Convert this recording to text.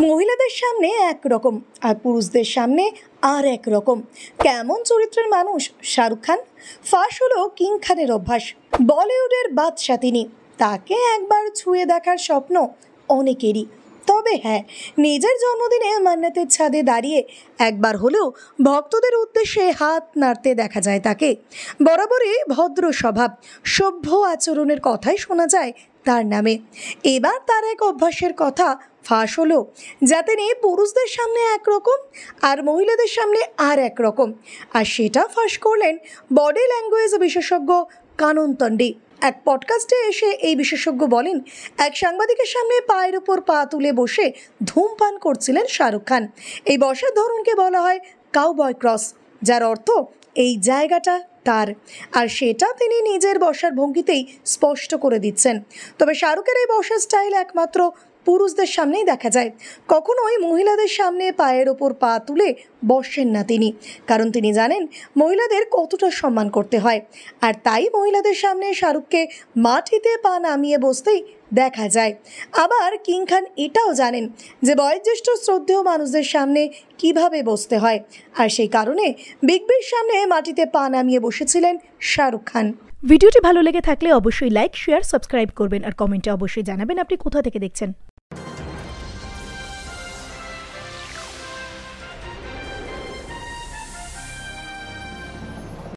মহিলাদের সামনে একরকম আর পুরুষদের সামনে আর এক রকম। কেমন চরিত্রের মানুষ শাহরুখ খান। ফাঁস হলো কিং খানের অভ্যাস। বলিউডের বাদশা তিনি, তাকে একবার ছুঁয়ে দেখার স্বপ্ন অনেকেরই। তবে হ্যাঁ, নিজের জন্মদিনে মান্নাতের ছাদে দাঁড়িয়ে একবার হলেও ভক্তদের উদ্দেশ্যে হাত নাড়তে দেখা যায় তাকে। বরাবরই ভদ্র স্বভাব, সভ্য আচরণের কথাই শোনা যায় তার নামে। এবার তার এক অভ্যাসের কথা ফাঁস হলো, যা তিনি পুরুষদের সামনে একরকম আর মহিলাদের সামনে আর এক রকম। আর সেটা ফাঁস করলেন বডি ল্যাঙ্গুয়েজ বিশেষজ্ঞ কানন তন্ডি। এক পডকাস্টে এসে এই বিশেষজ্ঞ বলেন, এক সাংবাদিকের সামনে পায়ের ওপর পা তুলে বসে ধূমপান করছিলেন শাহরুখ খান। এই বসার ধরনকে বলা হয় কাউবয় ক্রস, যার অর্থ এই জায়গাটা তার, আর সেটা তিনি নিজের বসার ভঙ্গিতেই স্পষ্ট করে দিচ্ছেন। তবে শাহরুখের এই বসার স্টাইল একমাত্র পুরুষদের সামনেই দেখা যায়, কখনোই মহিলাদের সামনে পায়ের ওপর পা তুলে বসেন না তিনি। কারণ তিনি জানেন মহিলাদের কতটা সম্মান করতে হয়, আর তাই মহিলাদের সামনে শাহরুখকে মাটিতে পা নামিয়ে বসতেই দেখা যায়। আবার কিং খান এটাও জানেন যে বয়োজ্যেষ্ঠ শ্রদ্ধেয় মানুষদের সামনে কিভাবে বসতে হয়, আর সেই কারণে বিগ বির সামনে মাটিতে পা নামিয়ে বসেছিলেন শাহরুখ খান। ভিডিওটি ভালো লেগে থাকলে অবশ্যই লাইক, শেয়ার, সাবস্ক্রাইব করবেন আর কমেন্টে অবশ্যই জানাবেন আপনি কোথা থেকে দেখছেন।